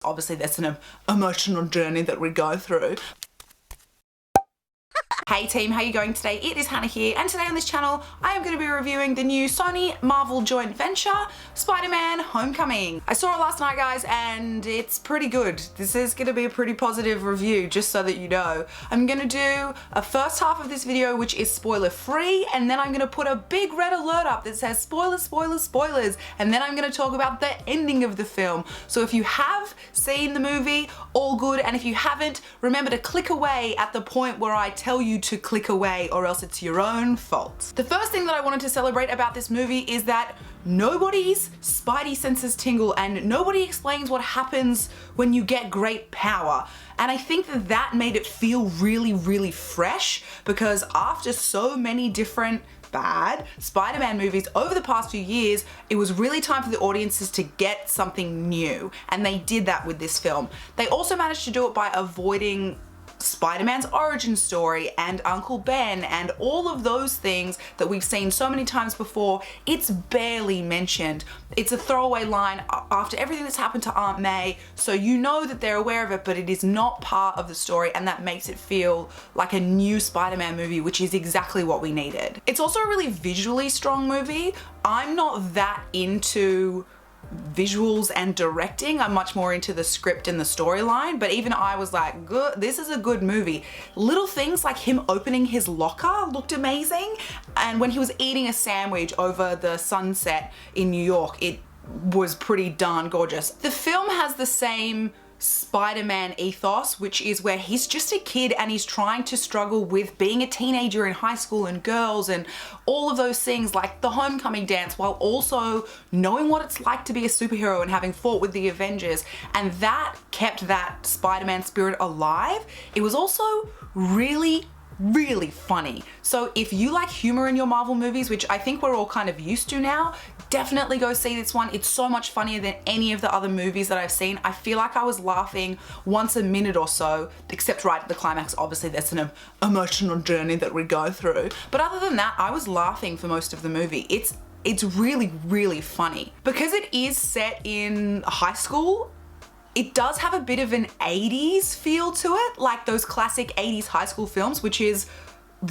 obviously there's an emotional journey that we go through. Hey team, how you going today? It is Hannah here, and today on this channel I am going to be reviewing the new Sony Marvel joint venture, Spider-Man Homecoming. I saw it last night, guys, and it's pretty good. This is going to be a pretty positive review, just so that you know. I'm going to do a first half of this video which is spoiler free, and then I'm going to put a big red alert up that says spoilers, spoilers, spoilers, and then I'm going to talk about the ending of the film. So if you have seen the movie, all good, and if you haven't, remember to click away at the point where I tell you to click away, or else it's your own fault. The first thing that I wanted to celebrate about this movie is that nobody's spidey senses tingle and nobody explains what happens when you get great power. And I think that that made it feel really, really fresh, because after so many different bad Spider-Man movies over the past few years, it was really time for the audiences to get something new, and they did that with this film. They also managed to do it by avoiding Spider-Man's origin story and Uncle Ben and all of those things that we've seen so many times before. It's barely mentioned. It's a throwaway line after everything that's happened to Aunt May, so you know that they're aware of it, but it is not part of the story, and that makes it feel like a new Spider-Man movie, which is exactly what we needed. It's also a really visually strong movie. I'm not that into visuals and directing. I'm much more into the script and the storyline, but even I was like, good, this is a good movie. Little things like him opening his locker looked amazing, and when he was eating a sandwich over the sunset in New York, it was pretty darn gorgeous. The film has the same Spider-Man ethos, which is where he's just a kid and he's trying to struggle with being a teenager in high school and girls and all of those things, like the homecoming dance, while also knowing what it's like to be a superhero and having fought with the Avengers, and that kept that Spider-Man spirit alive. It was also really funny. So if you like humor in your Marvel movies, which I think we're all kind of used to now, definitely go see this one. It's so much funnier than any of the other movies that I've seen. I feel like I was laughing once a minute or so, except right at the climax. Obviously there's an emotional journey that we go through, but other than that, I was laughing for most of the movie. It's really funny. Because it is set in high school, it does have a bit of an 80s feel to it, like those classic 80s high school films, which is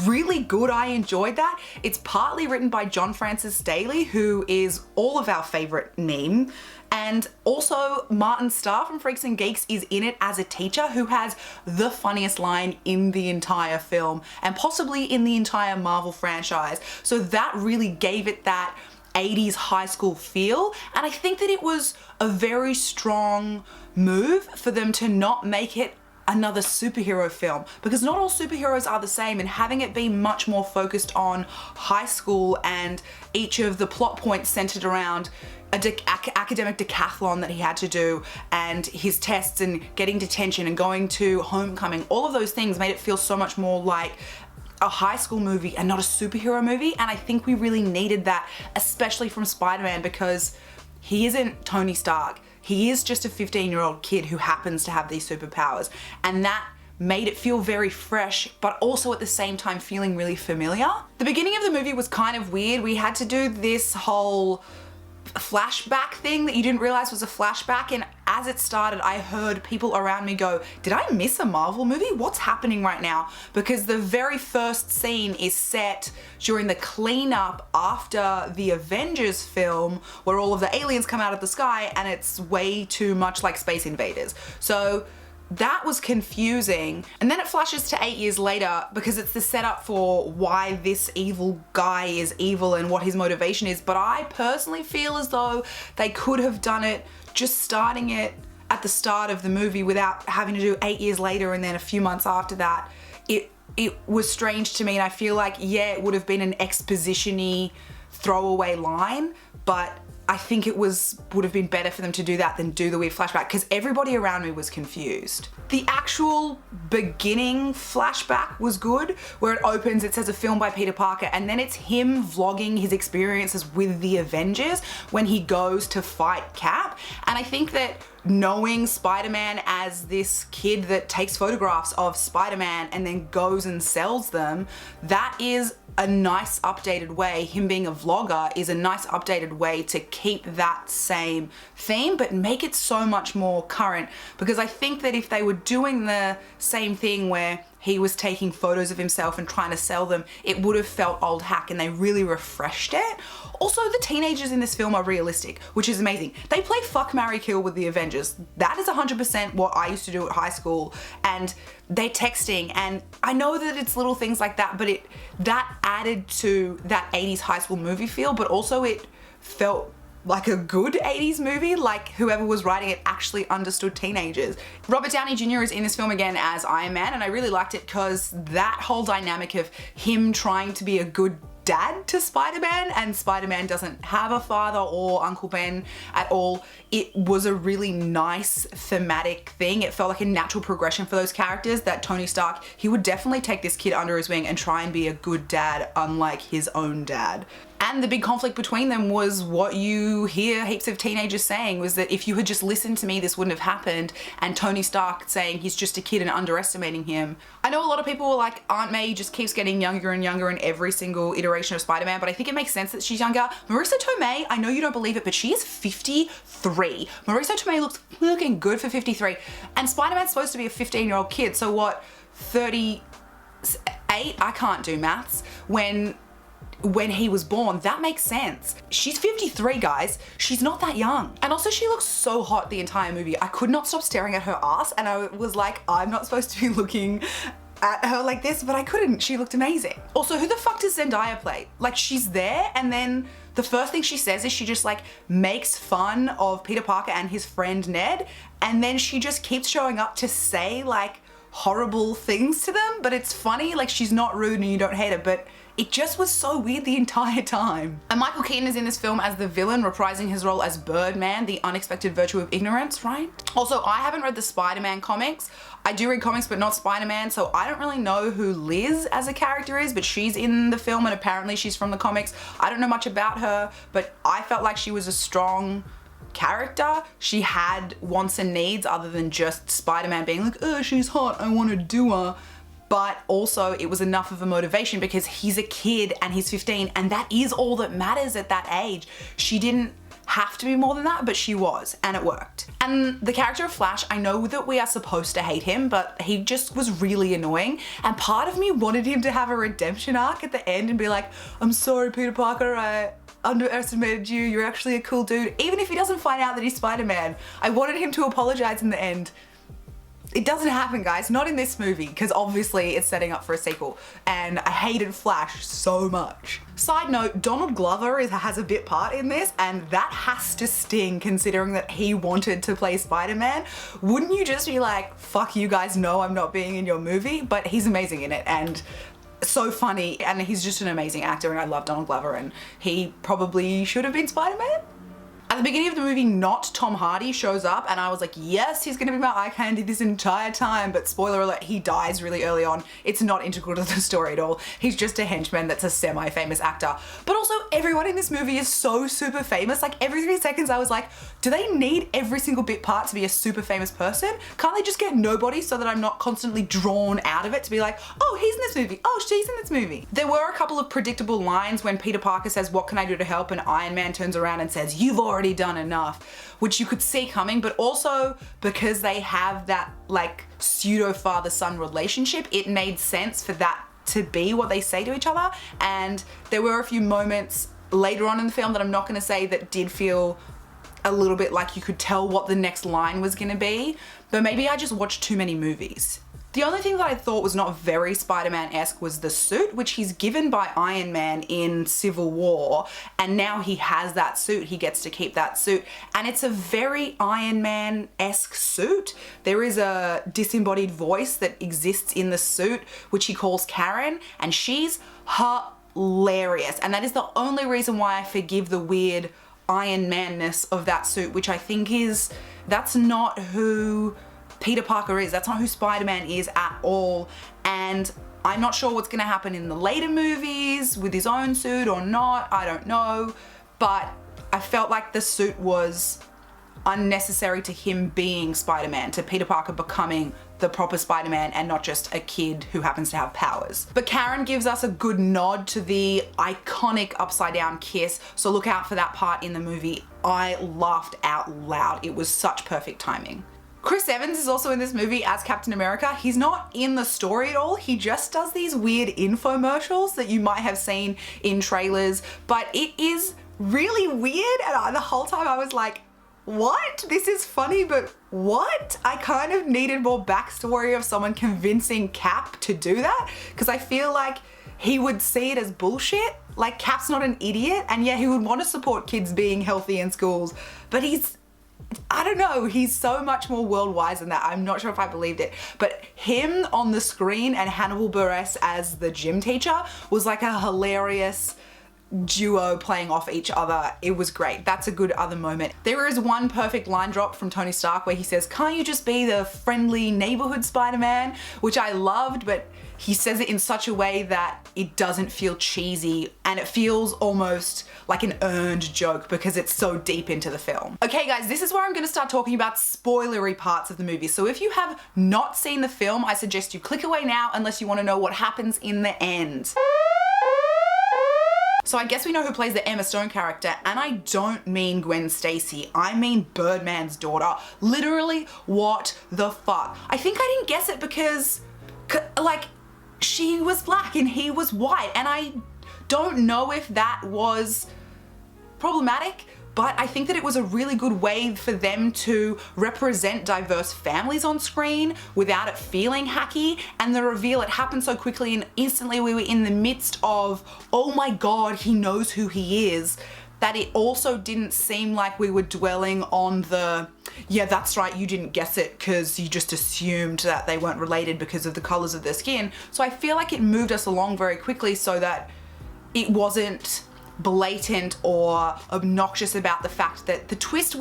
really good. I enjoyed that. It's partly written by John Francis Daley, who is all of our favorite meme, and also Martin Starr from Freaks and Geeks is in it as a teacher who has the funniest line in the entire film, and possibly in the entire Marvel franchise. So that really gave it that 80s high school feel, and I think that it was a very strong move for them to not make it another superhero film, because not all superheroes are the same, and having it be much more focused on high school and each of the plot points centered around a academic decathlon that he had to do, and his tests and getting detention and going to homecoming, all of those things made it feel so much more like a high school movie and not a superhero movie. And I think we really needed that, especially from Spider-Man, because he isn't Tony Stark. He is just a 15-year-old kid who happens to have these superpowers, and that made it feel very fresh, but also at the same time feeling really familiar. The beginning of the movie was kind of weird. We had to do this whole flashback thing that you didn't realize was a flashback, and as it started I heard people around me go, did I miss a Marvel movie? What's happening right now? Because the very first scene is set during the cleanup after the Avengers film, where all of the aliens come out of the sky, and it's way too much like Space Invaders. So that was confusing. And then it flashes to 8 years later, because it's the setup for why this evil guy is evil and what his motivation is. But I personally feel as though they could have done it just starting it at the start of the movie without having to do 8 years later and then a few months after that. It was strange to me, and I feel like, yeah, it would have been an exposition-y throwaway line, but I think it would have been better for them to do that than do the weird flashback, because everybody around me was confused. The actual beginning flashback was good, where it opens, it says a film by Peter Parker, and then it's him vlogging his experiences with the Avengers when he goes to fight Cap. And I think that knowing Spider-Man as this kid that takes photographs of Spider-Man and then goes and sells them, that is a nice updated way. Him being a vlogger is a nice updated way to keep that same theme but make it so much more current, because I think that if they were doing the same thing where he was taking photos of himself and trying to sell them, it would have felt old hack, and they really refreshed it. Also, the teenagers in this film are realistic, which is amazing. They play fuck, marry, kill with the Avengers. That is 100% what I used to do at high school, and they're texting, and I know that it's little things like that, but that added to that 80s high school movie feel, but also it felt like a good 80s movie, like whoever was writing it actually understood teenagers. Robert Downey Jr. is in this film again as Iron Man, and I really liked it because that whole dynamic of him trying to be a good dad to Spider-Man, and Spider-Man doesn't have a father or Uncle Ben at all. It was a really nice thematic thing. It felt like a natural progression for those characters, that Tony Stark, he would definitely take this kid under his wing and try and be a good dad, unlike his own dad. And the big conflict between them was what you hear heaps of teenagers saying, was that if you had just listened to me, this wouldn't have happened. And Tony Stark saying he's just a kid and underestimating him. I know a lot of people were like, Aunt May just keeps getting younger and younger in every single iteration of Spider-Man, but I think it makes sense that she's younger. Marissa Tomei, I know you don't believe it, but she is 53. Marissa Tomei looks looking good for 53. And Spider-Man's supposed to be a 15-year-old kid, so what, 38? I can't do maths. When he was born, that makes sense. She's 53, guys. She's not that young. And also she looks so hot the entire movie. I could not stop staring at her ass, and I was like, I'm not supposed to be looking at her like this, but I couldn't. She looked amazing. Also, who the fuck does Zendaya play? Like, she's there, and then the first thing she says is she just like makes fun of Peter Parker and his friend Ned, and then she just keeps showing up to say like horrible things to them, but it's funny. Like, she's not rude and you don't hate her, but it just was so weird the entire time. And Michael Keaton is in this film as the villain, reprising his role as Birdman, the unexpected virtue of ignorance, right? Also, I haven't read the Spider-Man comics. I do read comics, but not Spider-Man, so I don't really know who Liz as a character is, but she's in the film and apparently she's from the comics. I don't know much about her, but I felt like she was a strong character. She had wants and needs other than just Spider-Man being like, oh, she's hot, I want to do her. But also it was enough of a motivation because he's a kid and he's 15, and that is all that matters at that age. She didn't have to be more than that, but she was, and it worked. And the character of Flash, I know that we are supposed to hate him, but he just was really annoying, and part of me wanted him to have a redemption arc at the end and be like, I'm sorry, Peter Parker, I underestimated you, you're actually a cool dude. Even if he doesn't find out that he's Spider-Man, I wanted him to apologize in the end. It doesn't happen, guys, not in this movie, because obviously it's setting up for a sequel, and I hated Flash so much. Side note, Donald Glover has a bit part in this, and that has to sting considering that he wanted to play Spider-Man. Wouldn't you just be like, fuck you guys, no, I'm not being in your movie? But he's amazing in it, and so funny, and he's just an amazing actor, and I love Donald Glover, and he probably should have been Spider-Man. At the beginning of the movie, not Tom Hardy shows up, and I was like, yes, he's gonna be my eye candy this entire time, but spoiler alert, he dies really early on. It's not integral to the story at all. He's just a henchman that's a semi-famous actor. But also, everyone in this movie is so super famous. Like, every 3 seconds I was like, do they need every single bit part to be a super famous person? Can't they just get nobody so that I'm not constantly drawn out of it to be like, oh, he's in this movie, oh, she's in this movie. There were a couple of predictable lines when Peter Parker says, what can I do to help? And Iron Man turns around and says, you've already done enough, which you could see coming, but also because they have that like pseudo father-son relationship, it made sense for that to be what they say to each other. And there were a few moments later on in the film that I'm not going to say that did feel a little bit like you could tell what the next line was going to be, but maybe I just watched too many movies. The only thing that I thought was not very Spider-Man-esque was the suit, which he's given by Iron Man in Civil War, and now he has that suit, he gets to keep that suit, and it's a very Iron Man-esque suit. There is a disembodied voice that exists in the suit, which he calls Karen, and she's hilarious, and that is the only reason why I forgive the weird Iron Man-ness of that suit, which I think is, that's not who Peter Parker is. That's not who Spider-Man is at all. And I'm not sure what's gonna happen in the later movies with his own suit or not, I don't know. But I felt like the suit was unnecessary to him being Spider-Man, to Peter Parker becoming the proper Spider-Man and not just a kid who happens to have powers. But Karen gives us a good nod to the iconic upside down kiss, so look out for that part in the movie. I laughed out loud. It was such perfect timing. Chris Evans is also in this movie as Captain America. He's not in the story at all. He just does these weird infomercials that you might have seen in trailers, but it is really weird, and the whole time I was like, what? This is funny, but what? I kind of needed more backstory of someone convincing Cap to do that, because I feel like he would see it as bullshit. Like, Cap's not an idiot, and yeah, he would want to support kids being healthy in schools, but I don't know, he's so much more world wise than that. I'm not sure if I believed it, but him on the screen and Hannibal Buress as the gym teacher was like a hilarious duo playing off each other. It was great. That's a good other moment. There is one perfect line drop from Tony Stark where he says, "Can't you just be the friendly neighborhood Spider-Man?" Which I loved, but he says it in such a way that it doesn't feel cheesy and it feels almost like an earned joke because it's so deep into the film. Okay guys, this is where I'm gonna start talking about spoilery parts of the movie. So if you have not seen the film, I suggest you click away now unless you wanna know what happens in the end. So I guess we know who plays the Emma Stone character, and I don't mean Gwen Stacy, I mean Birdman's daughter. Literally, what the fuck? I think I didn't guess it because, like, she was black and he was white, and I don't know if that was problematic, but I think that it was a really good way for them to represent diverse families on screen without it feeling hacky. And the reveal, it happened so quickly and instantly we were in the midst of, oh my God, he knows who he is, that it also didn't seem like we were dwelling on the, yeah, that's right, you didn't guess it because you just assumed that they weren't related because of the colors of their skin. So I feel like it moved us along very quickly so that it wasn't blatant or obnoxious about the fact that the twist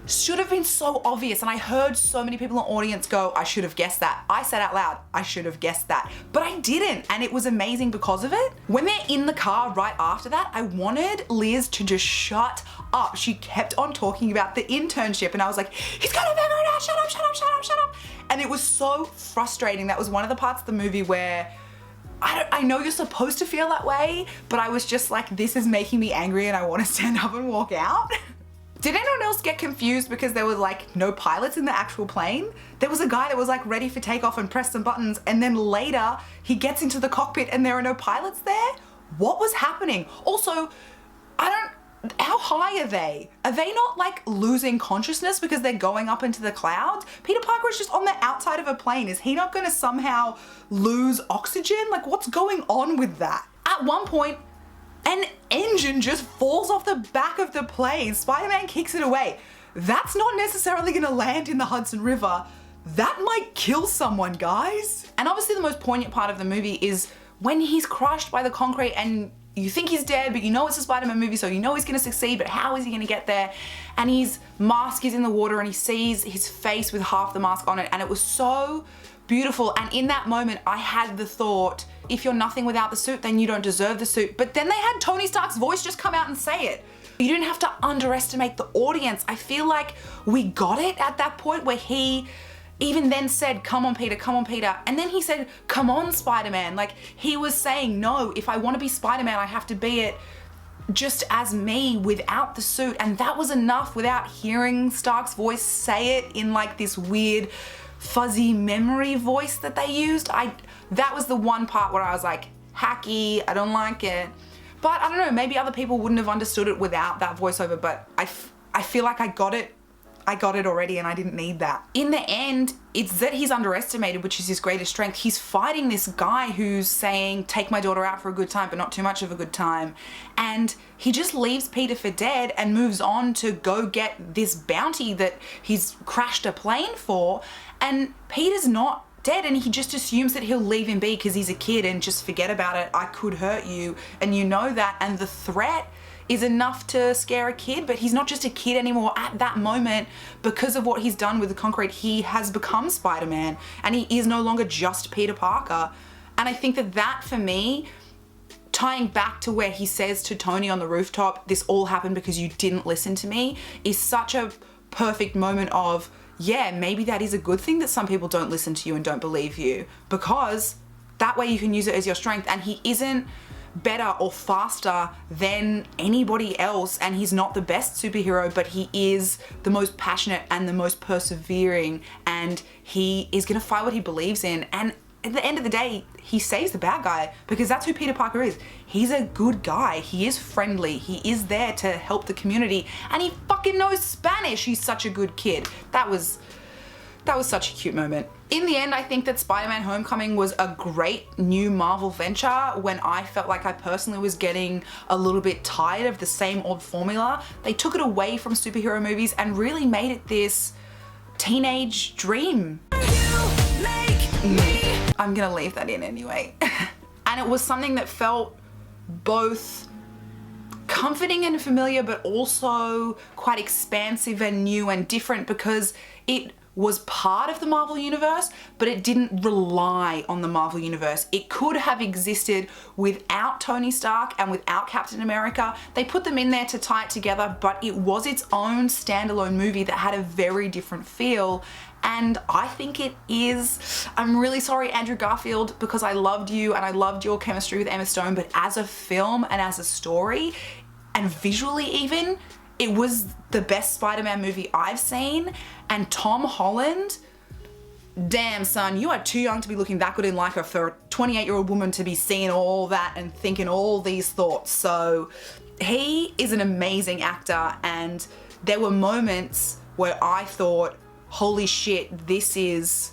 should have been so obvious. And I heard so many people in the audience go, I should have guessed that. I said out loud, I should have guessed that, but I didn't, and it was amazing because of it. When they're in the car right after that, I wanted Liz to just shut up. She kept on talking about the internship and I was like, he's gonna figure it out, shut up, shut up, shut up, shut up. And it was so frustrating. That was one of the parts of the movie where I know you're supposed to feel that way, but I was just like, this is making me angry and I want to stand up and walk out. Did anyone else get confused because there was like no pilots in the actual plane? There was a guy that was like ready for takeoff and pressed some buttons, and then later he gets into the cockpit and there are no pilots there? What was happening? Also, how high are they? Are they not like losing consciousness because they're going up into the clouds? Peter Parker is just on the outside of a plane. Is he not gonna somehow lose oxygen? Like, what's going on with that? At one point, an engine just falls off the back of the plane. Spider-Man kicks it away. That's not necessarily gonna land in the Hudson River. That might kill someone, guys. And obviously the most poignant part of the movie is when he's crushed by the concrete and you think he's dead, but you know it's a Spider-Man movie, so you know he's gonna succeed, but how is he gonna get there? And his mask is in the water and he sees his face with half the mask on it, and it was so beautiful. And in that moment, I had the thought, if you're nothing without the suit, then you don't deserve the suit. But then they had Tony Stark's voice just come out and say it. You didn't have to underestimate the audience. I feel like we got it at that point where he even then said, come on Peter, come on Peter. And then he said, come on Spider-Man. Like, he was saying, no, if I want to be Spider-Man, I have to be it just as me without the suit. And that was enough without hearing Stark's voice say it in like this weird fuzzy memory voice that they used. That was the one part where I was like, hacky, I don't like it. But I don't know, maybe other people wouldn't have understood it without that voiceover, but I feel like I got it already and I didn't need that. In the end, it's that he's underestimated, which is his greatest strength. He's fighting this guy who's saying, take my daughter out for a good time, but not too much of a good time. And he just leaves Peter for dead and moves on to go get this bounty that he's crashed a plane for. And Peter's not dead, and he just assumes that he'll leave him be because he's a kid and just forget about it. I could hurt you, and you know that. And the threat is enough to scare a kid, but he's not just a kid anymore. At that moment, because of what he's done with the concrete, he has become Spider-Man, and he is no longer just Peter Parker. And I think that for me, tying back to where he says to Tony on the rooftop, this all happened because you didn't listen to me, is such a perfect moment of, yeah, maybe that is a good thing that some people don't listen to you and don't believe you, because that way you can use it as your strength. And he isn't better or faster than anybody else, and he's not the best superhero, but he is the most passionate and the most persevering, and he is gonna fight what he believes in. And at the end of the day, he saves the bad guy, because that's who Peter Parker is. He's a good guy. He is friendly. He is there to help the community, and he fucking knows Spanish. He's such a good kid. That was such a cute moment. In the end, I think that Spider-Man Homecoming was a great new Marvel venture when I felt like I personally was getting a little bit tired of the same old formula. They took it away from superhero movies and really made it this teenage dream. I'm gonna leave that in anyway. And it was something that felt both comforting and familiar, but also quite expansive and new and different, because it was part of the Marvel Universe, but it didn't rely on the Marvel Universe. It could have existed without Tony Stark and without Captain America. They put them in there to tie it together, but it was its own standalone movie that had a very different feel. And I think it is, I'm really sorry, Andrew Garfield, because I loved you and I loved your chemistry with Emma Stone, but as a film and as a story, and visually even, it was the best Spider-Man movie I've seen. And Tom Holland, damn son, you are too young to be looking that good in Leica for a 28-year-old woman to be seeing all that and thinking all these thoughts. So he is an amazing actor, and there were moments where I thought, holy shit, this is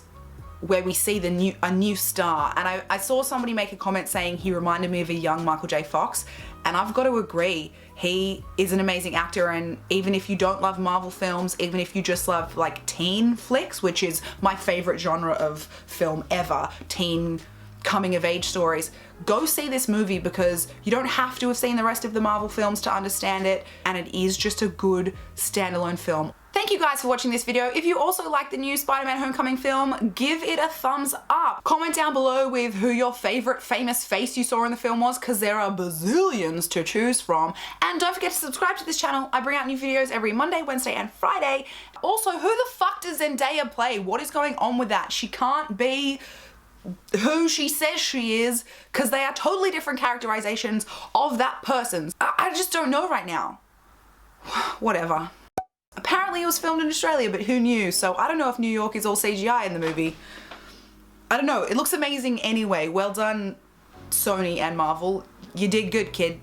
where we see a new star. And I saw somebody make a comment saying he reminded me of a young Michael J. Fox, and I've got to agree. He is an amazing actor, and even if you don't love Marvel films, even if you just love like teen flicks, which is my favorite genre of film ever, teen coming of age stories, go see this movie, because you don't have to have seen the rest of the Marvel films to understand it, and it is just a good standalone film. Thank you guys for watching this video. If you also like the new Spider-Man Homecoming film, give it a thumbs up. Comment down below with who your favorite famous face you saw in the film was, because there are bazillions to choose from. And don't forget to subscribe to this channel. I bring out new videos every Monday, Wednesday, and Friday. Also, who the fuck does Zendaya play? What is going on with that? She can't be who she says she is, because they are totally different characterizations of that person. I just don't know right now. Whatever. Apparently it was filmed in Australia, but who knew? So I don't know if New York is all CGI in the movie. I don't know. It looks amazing anyway. Well done, Sony and Marvel. You did good, kid.